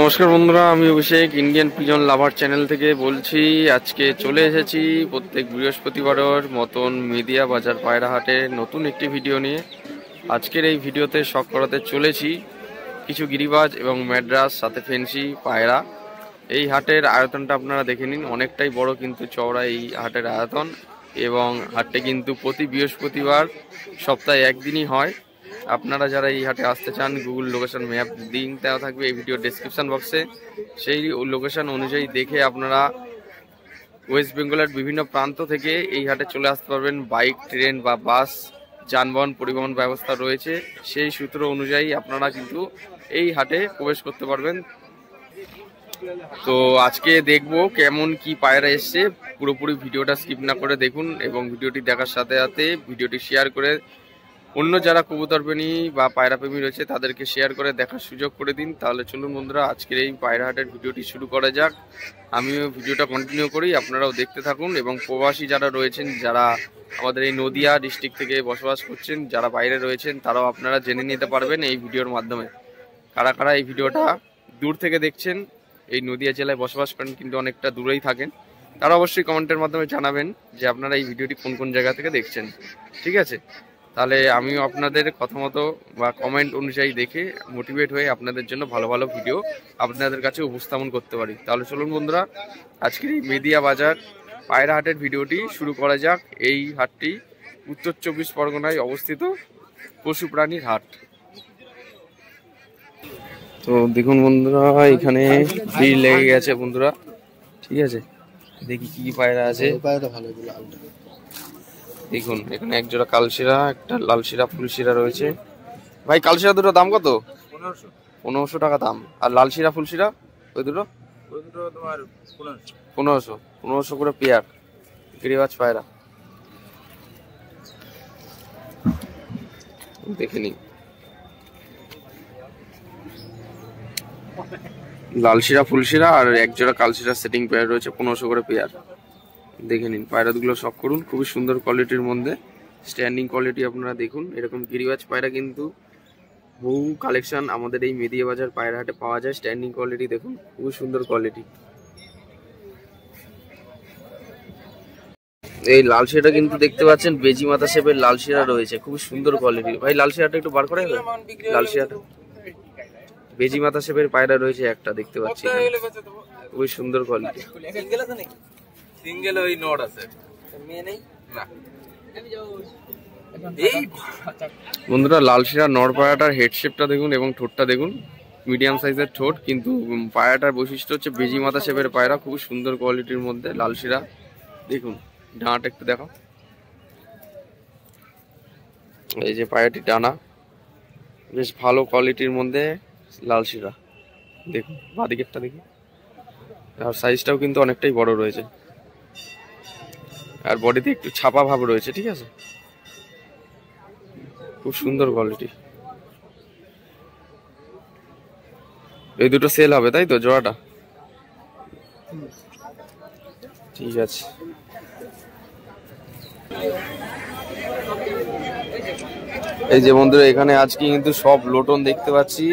নমস্কার বন্ধুরা, আমি অভিষেক ইন্ডিয়ান পিজন লাভার চ্যানেল থেকে বলছি। আজকে চলে এসেছি প্রত্যেক বৃহস্পতিবারের মতন মেদিয়া বাজার পায়রা হাটে নতুন একটি ভিডিও নিয়ে। আজকের এই ভিডিওতে শখ করাতে চলেছি কিছু গিরিবাজ এবং ম্যাড্রাস সাথে ফেন্সি পায়রা। এই হাটের আয়তনটা আপনারা দেখে নিন, অনেকটাই বড় কিন্তু চওড়া এই হাটের আয়তন। এবং হাটটি কিন্তু প্রতি বৃহস্পতিবার সপ্তাহে একদিনই হয়। আপনারা যারা এই হাটে আসতে চান, গুগল লোকেশন ম্যাপ লিঙ্ক দেওয়া থাকবে এই ভিডিও ডেসক্রিপশন বক্সে। সেই লোকেশন অনুযায়ী দেখে আপনারা ওয়েস্ট বেঙ্গলের বিভিন্ন প্রান্ত থেকে এই হাটে চলে আসতে পারবেন। বাইক, ট্রেন বা বাস যানবাহন পরিবহন ব্যবস্থা রয়েছে, সেই সূত্র অনুযায়ী আপনারা কিন্তু এই হাটে প্রবেশ করতে পারবেন। তো আজকে দেখব কেমন কি পায়রা এসছে, পুরোপুরি ভিডিওটা স্কিপ না করে দেখুন এবং ভিডিওটি দেখার সাথে সাথে ভিডিওটি শেয়ার করে অন্য যারা কবুতর প্রেমী বা পায়রা প্রেমী রয়েছে তাদেরকে শেয়ার করে দেখার সুযোগ করে দিন। তাহলে চলুন বন্ধুরা, আজকের এই পায়রা হাটের ভিডিওটি শুরু করা যাক। আমিও ভিডিওটা কন্টিনিউ করি, আপনারাও দেখতে থাকুন। এবং প্রবাসী যারা রয়েছেন, যারা আমাদের এই নদিয়া ডিস্ট্রিক্ট থেকে বসবাস করছেন, যারা বাইরে রয়েছেন, তারাও আপনারা জেনে নিতে পারবেন এই ভিডিওর মাধ্যমে কারা কারা এই ভিডিওটা দূর থেকে দেখছেন। এই নদিয়া জেলায় বসবাস করেন কিন্তু অনেকটা দূরেই থাকেন, তারা অবশ্যই কমেন্টের মাধ্যমে জানাবেন যে আপনারা এই ভিডিওটি কোন কোন জায়গা থেকে দেখছেন। ঠিক আছে, তাহলে আমিও আপনাদের কথা মতো বা কমেন্ট অনুযায়ী দেখে মোটিভেট হয়ে আপনাদের জন্য ভালো ভালো ভিডিও আপনাদের কাছে উপস্থাপন করতে পারি। তাহলে চলুন বন্ধুরা, আজকের এই মেদিয়া বাজার পায়রা হাটের ভিডিওটি শুরু করা যাক। এই হাটটি উত্তর 24 পরগনায় অবস্থিত পশু প্রাণীর হাট। তো দেখুন বন্ধুরা, এখানে ভিড় লেগে গেছে বন্ধুরা। ঠিক আছে, দেখি কি কি পায়রা আছে। দেখুন এখানে একজোড়া কালশিরা, একটা লালশিরা, ফুলশিরা রয়েছে। ভাই কালশিরা দুটো দাম কত? 1500 টাকা দাম। আর লালশিরা ফুলশিরা ওই দুটো তোমার 1500 করে পেয়ার। গিরিবাজ পায়রা দেখে নিন। লালশিরা ফুলশিরা আর একজোড়া কালশিরা সেটিং পেয়ার রয়েছে, 1500 করে পেয়ার। দেখে নিন পায়রাগুলো শখ করুন, খুবই সুন্দর কোয়ালিটির মধ্যে স্ট্যান্ডিং কোয়ালিটি আপনারা দেখুন। এরকম গিরিবাজ পায়রা কিন্তু বহু কালেকশন আমাদের এই মেদিয়া বাজার পায়রা হাটে পাওয়া যায়। স্ট্যান্ডিং কোয়ালিটি দেখুন, খুবই সুন্দর কোয়ালিটি। এই লালশিরাটা কিন্তু দেখতে পাচ্ছেন বেজি মাথা শেপের লালশিরা রয়েছে, খুবই সুন্দর কোয়ালিটি। ভাই লালশিরাটা একটু বার করে দেবে। লালশিরাটা বেজি মাথা শেপের পায়রা রয়েছে একটা, দেখতে পাচ্ছি খুবই সুন্দর কোয়ালিটি। সিঙ্গেল ওই নোট আছে, মেয়ে নেই না। বন্ধুরা লালশিরা নর পায়রাটার হেড শেপটা দেখুন এবং ঠোঁটটা দেখুন, মিডিয়াম সাইজের ঠোঁট, কিন্তু পায়রাটার বৈশিষ্ট্য হচ্ছে বেজি মাথা শেপের পায়রা, খুবই সুন্দর কোয়ালিটির মধ্যে লালশিরা। দেখুন ডানাটা একটু দেখো, এই যে পায়রাটি ডানা বেশ ভালো কোয়ালিটির মধ্যে লালশিরা। দেখুন বাঁদিকেরটা দেখি, আর সাইজটাও কিন্তু অনেকটাই বড় রয়েছে, আর বডিতে একটু ছাপা ভাব রয়েছে। ঠিক আছে, খুব সুন্দর কোয়ালিটি। এই দুটো সেল হবে তাই তো, জোড়াটা? ঠিক আছে, এই যে বন্ধুরা এখানে আজকে কিন্তু সব লোটন দেখতে পাচ্ছি।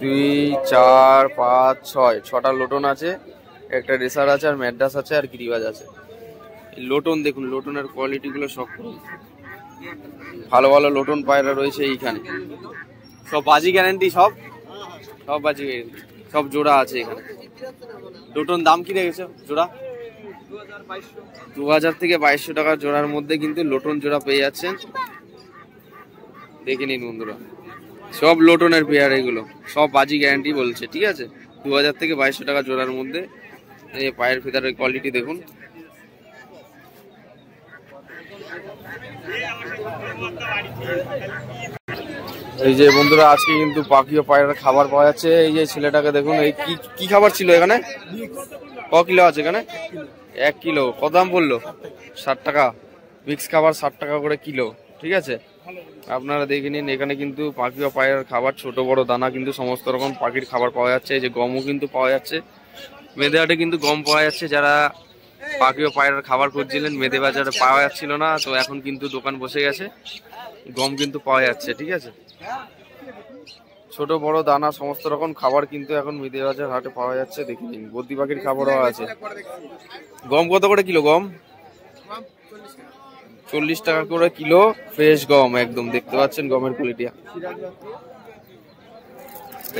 2, 4, 5, 6 ছটা লোটন আছে, একটা রেসার আছে, আর ম্যাড্রাস আছে, আর গিরিবাজ আছে। লোটন দেখুন, লোটনের কোয়ালিটি গুলো সব ভালো ভালো লোটন পায়রা রয়েছে এইখানে। সব বাজি গ্যারান্টি, সব বাজি গ্যারান্টি, সব জোড়া আছে এখানে। লোটন দাম কি রেখেছে জোড়া? 2000 থেকে 2200 টাকা জোড়ার মধ্যে কিন্তু লোটন জোড়া পেয়ে যাচ্ছেন। দেখে নিন বন্ধুরা, সব লোটনের পেয়ার, এগুলো সব বাজি গ্যারান্টি বলছে। ঠিক আছে, 2000 থেকে 2200 টাকা জোড়ার মধ্যে। এই পায়ের ফিতারের কোয়ালিটি দেখুন। এই যে বন্ধুরা আজকে কিন্তু পাখি ও পায়রার খাবার পাওয়া যাচ্ছে। এই যে ছেলেটাকে দেখুন, এই কি খাবার ছিল এখানে? ক কিলো আছে এখানে? 1 কিলো। কত দাম পড়লো? 60 টাকা। মিক্স খাবার 60 টাকা করে কিলো। ঠিক আছে, আপনারা দেখে নিন। এখানে কিন্তু পাখি ও পায়রার খাবার, ছোট বড় দানা কিন্তু সমস্ত রকম পাখির খাবার পাওয়া যাচ্ছে। এই যে গমও কিন্তু পাওয়া যাচ্ছে, মেদে হাটে কিন্তু গম পাওয়া যাচ্ছে। যারা পাখি ও পায়রার খাবার খুঁজছিলেন, মেদে বাজারে পাওয়া যাচ্ছিল না, তো এখন কিন্তু দোকান বসে গেছে, গম কিন্তু পাওয়া যাচ্ছে। ঠিক আছে, ছোট বড় দানা সমস্ত রকম খাবার কিন্তু এখন মেদিয়া বাজার হাটে পাওয়া যাচ্ছে। দেখে নিন, বদ্রি পাখির খাবারও আছে। গম কত করে কিলো? গম 40 টাকা করে কিলো, ফ্রেশ গম একদম। দেখতে পাচ্ছেন গমের কোয়ালিটি।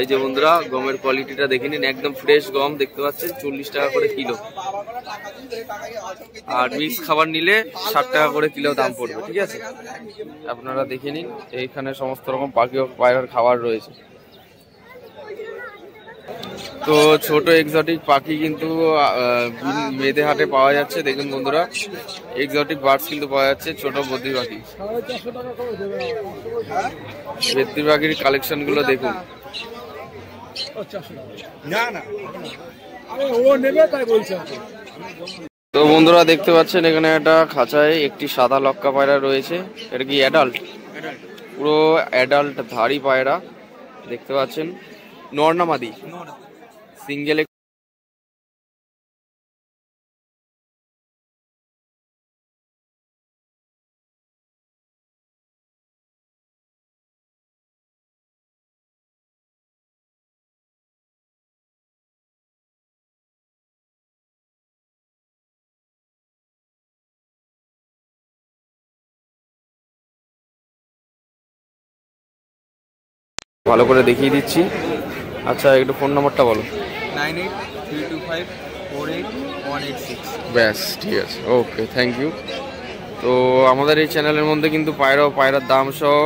এই যে বন্ধুরা, গমের কোয়ালিটিটা দেখে নিন, একদম ফ্রেশ গম দেখতে পাচ্ছেন, 40 টাকা করে কিলো। আর মিক্স খাবার নিলে 60 টাকা করে কিলো দাম পড়বে। ঠিক আছে, আপনারা দেখে নিন। এইখানে সমস্ত রকম পাখি ও পায়রার খাবার রয়েছে। তো ছোট এক্সোটিক পাখি কিন্তু মেদিয়া হাটে পাওয়া যাচ্ছে। দেখুন বন্ধুরা, এক্সোটিক বার্ডস কিন্তু পাওয়া যাচ্ছে, ছোট বদ্রি পাখি। বদ্রি পাখির কালেকশন গুলো দেখুন। তো বন্ধুরা দেখতে পাচ্ছেন, এখানে একটা খাঁচায় একটি সাদা লক্কা পায়রা রয়েছে। এটা কি অ্যাডাল্ট? পুরো অ্যাডাল্ট ধাড়ি পায়রা দেখতে পাচ্ছেন। নর না মাদি? সিঙ্গেল। ভালো করে দেখিয়ে দিচ্ছি। আচ্ছা, একটু ফোন নাম্বারটা বলো। 9832548186। ব্যাস, ঠিক আছে, ওকে, থ্যাংক ইউ। তো আমাদের এই চ্যানেলের মধ্যে কিন্তু পায়রা ও পায়রার দাম সহ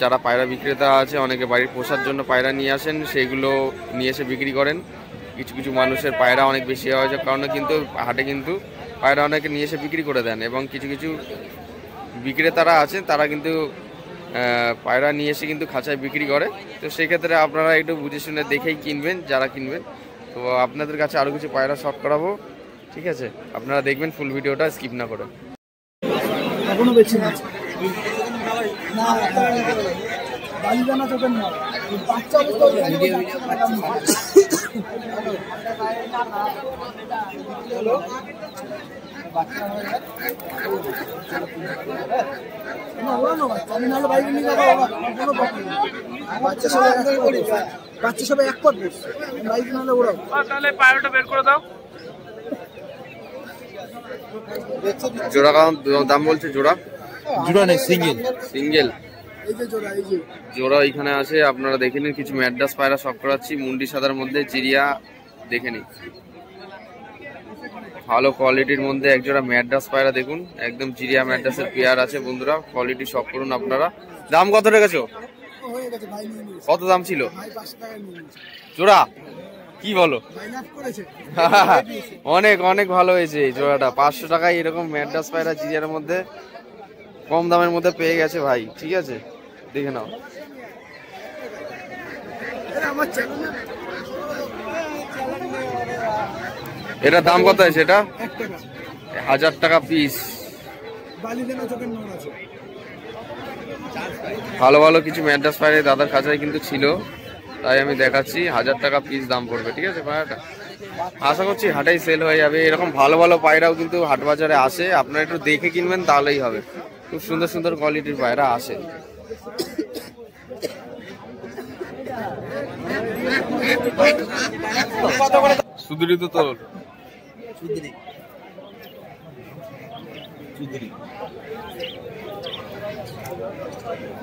যারা পায়রা বিক্রেতা আছে, অনেকে বাড়ির পোষার জন্য পায়রা নিয়ে আসেন, সেইগুলো নিয়ে এসে বিক্রি করেন। কিছু কিছু মানুষের পায়রা অনেক বেশি হওয়ার কারণে কিন্তু হাটে কিন্তু পায়রা অনেকে নিয়ে এসে বিক্রি করে দেন, এবং কিছু কিছু বিক্রেতারা আছেন তারা কিন্তু পায়রা নিয়ে এসে কিন্তু খাঁচায় বিক্রি করে। তো সেক্ষেত্রে আপনারা একটু বুঝে শুনে দেখেই কিনবেন যারা কিনবেন। তো আপনাদের কাছে আরও কিছু পায়রা শর্ট করাবো, ঠিক আছে? আপনারা দেখবেন ফুল ভিডিওটা, স্কিপ না করে। এখনো বেশি না বালিদানা চোখের না বাচ্চা বাচ্চা সবাই এক পথ বাইক নাহলে ওরাও। তাহলে পায়রাটা বের করে দাও। জোড়া দাম বলছে? জোড়া নেই, সিঙ্গেল। সিঙ্গেল জোড়া এখানে আছে। আপনারা দেখে নিন। কিছু ম্যাড্রাস পায়রা শখ করাচ্ছি, মুন্ডি সাদার মধ্যে, চিড়িয়া দেখে নিন। ভালো কোয়ালিটির মধ্যে একজোড়া ম্যাড্রাস পায়রা দেখুন, একদম চিড়িয়া ম্যাড্রাসের পেয়ার আছে। বন্ধুরা কোয়ালিটি শখ করুন আপনারা। দাম কত রেখেছো? কত দাম ছিল জোড়া? কি বলো? অনেক অনেক ভালো হয়েছে জোড়াটা। 500 টাকায় এরকম ম্যাড্রাস পায়রা চিড়িয়ার মধ্যে কম দামের মধ্যে পেয়ে গেছে ভাই। ঠিক আছে, দেখে নাও। এটা দাম কত আছে? এটা 1000 টাকা পিস। ভালো ভালো কিছু ম্যাড্রাস পায়রা দাদার খাঁচায় কিন্তু ছিল, তাই আমি দেখাচ্ছি। 1000 টাকা পিস দাম পড়বে। ঠিক আছে, পায়রাটা আশা করছি হাটেই সেল হয়ে যাবে। এরকম ভালো ভালো পায়রাও কিন্তু হাট বাজারে আসে, আপনারা একটু দেখে কিনবেন তাহলেই হবে। খুব সুন্দর সুন্দর কোয়ালিটির পায়রা আসে। সুদুরি তো তোর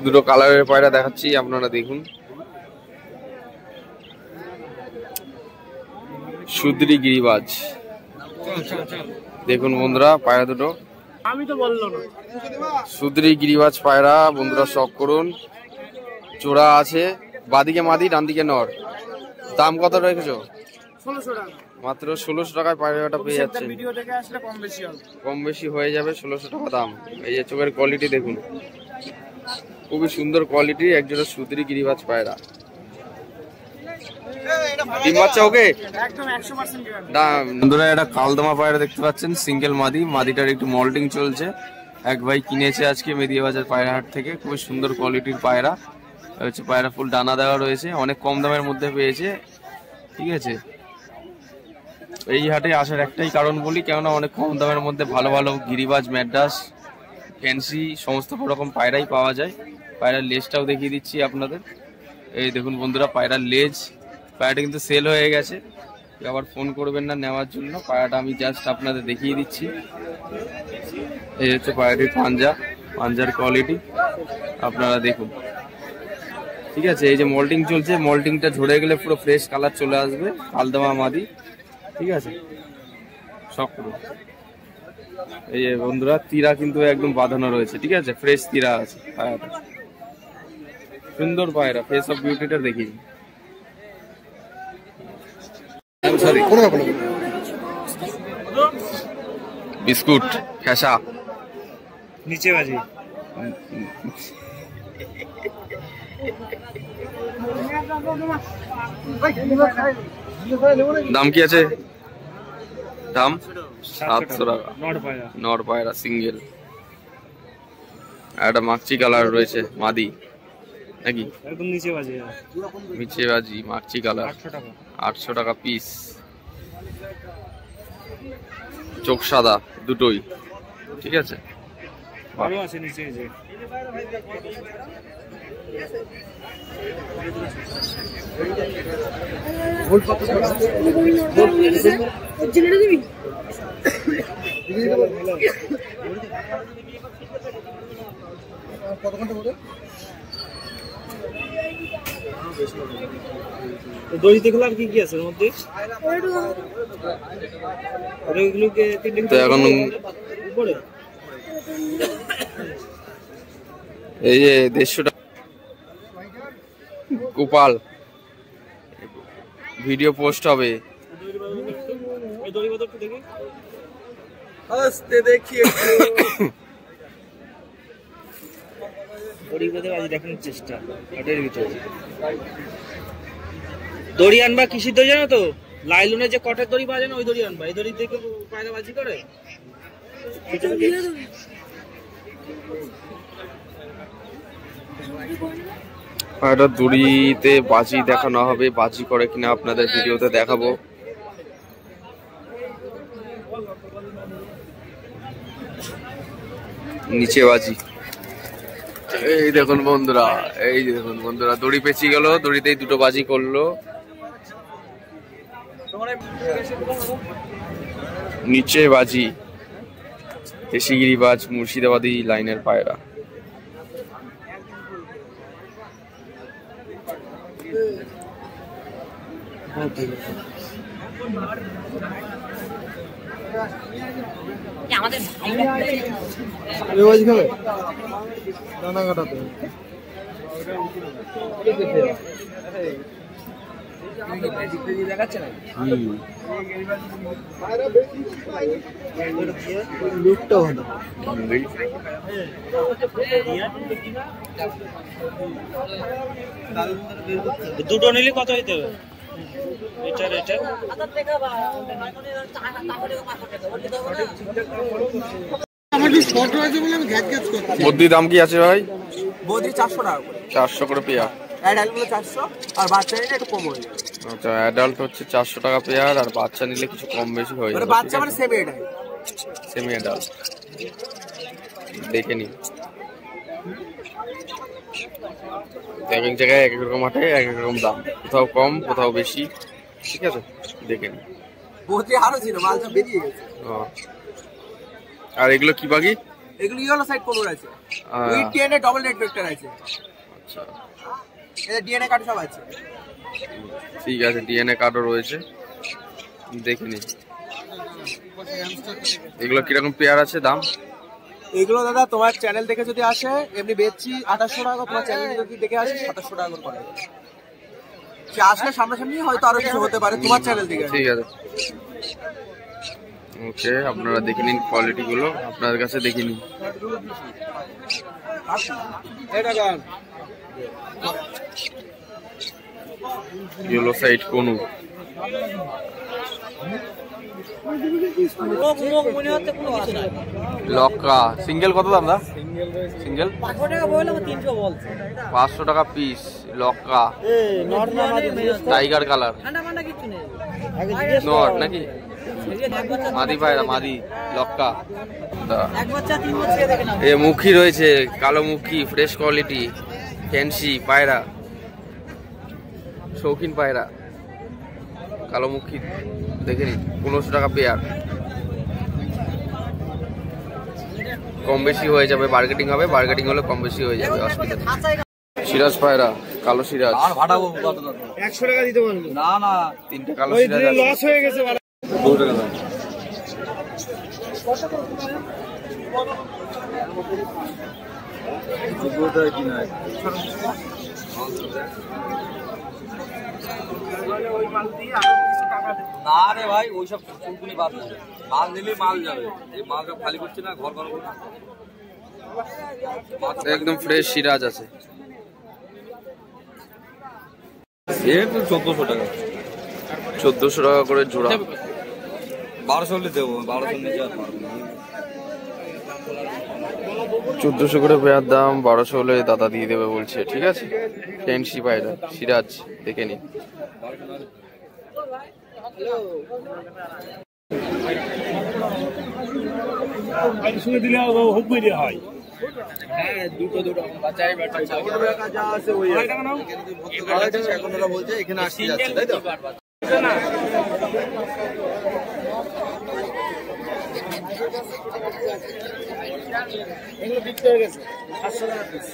দুটো কালারের পায়রা দেখাচ্ছি, আপনারা দেখুন। সুদরি গিরিবাজ দেখুন বন্ধুরা, পায়রা দুটো। আমি তো বললো না। সুদরি গিরিবাজ পায়রা বন্ধুরা শখ করুন। জোড়া আছে, বাদিকে মাদি ডানদিকে নর। দাম কত রেখেছো? 1600 টাকা। মাত্র 1600 টাকায় পায়রাটা পেয়ে যাচ্ছে। ভিডিও থেকে আসলে কম বেশি হয়ে যাবে। 1600 টাকা দাম। এই যে চোখের কোয়ালিটি দেখুন, খুবই সুন্দর কোয়ালিটি। একজোড়া সুদরি গিরিবাজ পায়রা। ডিম বাচ্চা ওকে একদম 100% বন্ধুরা, একটা কালদমা পায়রা দেখতে পাচ্ছেন, সিঙ্গেল মাদি। মাদিটার একটু মল্টিং চলছে। এক ভাই কিনেছে আজকে মেদিয়া বাজার পায়রা হাট থেকে। খুবই সুন্দর কোয়ালিটির পায়রা হচ্ছে। পায়রা ফুল ডানা দেওয়া রয়েছে, অনেক কম দামের মধ্যে পেয়েছে। ঠিক আছে, এই হাটে আসার একটাই কারণ বলি, কেননা অনেক কম দামের মধ্যে ভালো ভালো গিরিবাজ, ম্যাড্রাস, ফ্যান্সি সমস্ত রকম পায়রাই পাওয়া যায়। পায়রার লেজটাও দেখিয়ে দিচ্ছি আপনাদের। এই দেখুন বন্ধুরা পায়রার লেজ, পায়রাটা কিন্তু সেল হয়ে গেছে, আবার ফোন করবেন না নেওয়ার জন্য। পায়রাটা আমি জাস্ট আপনাদের দেখিয়ে দিচ্ছি। এই হচ্ছে পায়রাটির পাঞ্জার কোয়ালিটি আপনারা দেখুন, ঠিক আছে। এই যে মল্টিং চলছে, মল্টিংটা ঝরে গেলে পুরো ফ্রেশ কালার চলে আসবে, আলদামা মাদি, ঠিক আছে সব পুরো। এই যে বন্ধুরা তীরা কিন্তু একদম বাঁধানো রয়েছে, ঠিক আছে, ফ্রেশ তীরা আছে পায়রাটা, সুন্দর পায়রা, ফেস অফ বিউটিটা দেখি। সরি বিস্কুট খেসা নিচে বাজি। দাম কি আছে? দাম 700 টাকা নর পায়রা সিঙ্গেল। একটা মাকচি কালার রয়েছে মাদি নাকি, একদম নিচে বাজি, নিচে বাজি মাকচি কালার 800 টাকা পিস। চোখ সাদা দুটোই, ঠিক আছে। ভালো আছে নিচে যে দড়ি দেখলে আর কি কি আছে এর মধ্যে? তো এখন এই যে 150 টাকা গোপাল ভিডিও পোস্ট হবে। দেখানোর চেষ্টা, দড়ি আনবা কিসির দড়ি জানো তো? লাইলনের যে কটের দড়ি বাজে না, ওই দড়ি আনবা। এই দড়ি থেকে পায়রা বাজি করে। একটা দড়িতে বাজি দেখানো হবে, বাজি করে কিনা আপনাদের ভিডিওতে দেখাবো। নিচে বাজি, এই দেখুন বন্ধুরা, এই যে দেখুন বন্ধুরা দড়ি পেঁচিয়ে গেল, দড়িতেই দুটো বাজি করলো। নিচে বাজি দেশিগিরিবাজ মুর্শিদাবাদী লাইনের পায়রা। দানা কাটাতে দেখাচ্ছে না লুকটা ভালো। দুটো নিলে কত হইতে হবে? এটার এটা বদ্রি দাম কি আছে ভাই? বদ্রি 400 টাকা করে, 400 করে পেয়ার। অ্যাডাল্ট গুলো 400 আর বাচ্চা নিলে একটু কম হয়ে যাবে। আচ্ছা অ্যাডাল্ট হচ্ছে 400 টাকা পেয়ার, আর বাচ্চা নিলে কিছু কম বেশি হয়ে যাবে। বাচ্চা মানে সেমি অ্যাডাল্ট, সেমি অ্যাডাল্ট দেখে নিন। এক এক জায়গায় এক এক রকম হাটে এক এক রকম দাম, কোথাও কম কোথাও বেশি, ঠিক আছে দেখে নিন। বদ্রি আরো ছিল, মালটা বেরিয়ে গেছে। আর এগুলো কি বাগি? এগুলো ইয়েলো সাইড কোলর আছে, with DNA double net vector আছে। আচ্ছা এটা ডিএনএ কার্ড সব আছে, ঠিক আছে, ডিএনএ কার্ডও রয়েছে, দেখে নিন। এগুলো কিরকম পেয়ার আছে দাম? এগুলো দাদা তোমার চ্যানেল দেখে যদি আসে এমনি বেচছি 2800 টাকা, তোমার চ্যানেল যদি দেখে আসে 2700 টাকা করে পড়ে। সে আসলে সামনাসামনি হয়তো আরো কিছু হতে পারে তোমার চ্যানেল থেকে। ঠিক আছে ওকে, আপনারা দেখে নিন কোয়ালিটি গুলো, আপনার কাছে দেখে নিন। ইয়েলো সাইড কোনু লক্কা সিঙ্গেল কত দাম? সিঙ্গেল 500 টাকা পিস। লক্কা টাইগার কালার নট নাকি? মাদি পায়রা মাদি লক্কা। এ মুখী রয়েছে, কালো মুখী, ফ্রেশ কোয়ালিটি, ফ্যান্সি পায়রা, শৌখিন পায়রা কালোমুখী দেখে নিন, 1500 টাকা পেয়ার। কম বেশি হয়ে যাবে, বার্গেটিং হবে, বার্গেটিং হলে কম বেশি হয়ে যাবে, অসুবিধা নেই। সিরাজ পায়রা, কালো সিরাজ 100 টাকা দিতে পারবো না। 3টে কালো সিরাজ আছে। লস হয়ে গেছে। 2 টাকা দাম। না রে ভাই, ওইসব ফুলগুলি বাদ দেবে, মাল নিলে মাল যাবে, এই মাল সব খালি করছে না, ঘর বানাবো। একদম ফ্রেশ সিরাজ আছে। সে তো 1400 টাকা, 1400 টাকা করে জোড়া। 1200 হলে দেবো, 1200 নিচে আর পারবো না। 1400 করে পেয়ার দাম, 1200 হলে দাদা দিয়ে দেবে বলছে। ঠিক আছে, ফ্যান্সি পায়রা সিরাজ দেখে নিন। শুনে দিলে হুক দিয়ে হয়। হ্যাঁ, দুটো বাচ্চাই যা আছে ওই এখন ওরা বলছে এখানে আসতে যাচ্ছে, তাই তো? এগুলো বিক্রি হয়ে গেছে 500 টাকা পিস।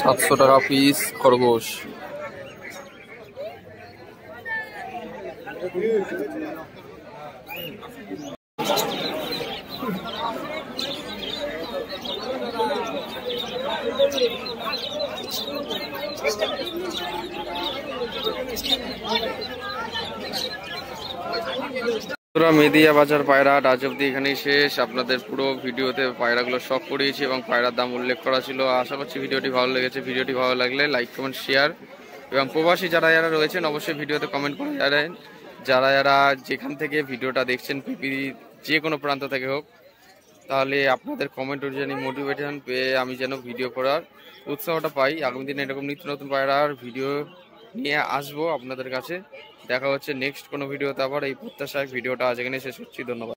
700 টাকা পিস খরগোশ। মেদিয়া বাজার পায়রা আজ অব্দি এখানেই শেষ। আপনাদের পুরো ভিডিওতে পায়রাগুলো সব করিয়েছি এবং পায়রার দাম উল্লেখ করা ছিল। আশা করছি ভিডিওটি ভালো লেগেছে। ভিডিওটি ভালো লাগলে লাইক, কমেন্ট, শেয়ার এবং প্রবাসী যারা যারা রয়েছেন অবশ্যই ভিডিওতে কমেন্ট করে জানান। যারা যারা যেখান থেকে ভিডিওটা দেখছেন, পৃথিবীর যে কোনো প্রান্ত থেকে হোক, তাহলে আপনাদের কমেন্ট অনুযায়ী মোটিভেশন পেয়ে আমি যেন ভিডিও করার উৎসাহটা পাই। আগামী দিনে এরকম নিত্য নতুন পায়রার ভিডিও নিয়ে আসবো আপনাদের কাছে। দেখা হচ্ছে নেক্সট কোনো ভিডিওতে। আবার এই প্রত্যাশায় ভিডিওটা আজ এখানে শেষ করছি। ধন্যবাদ।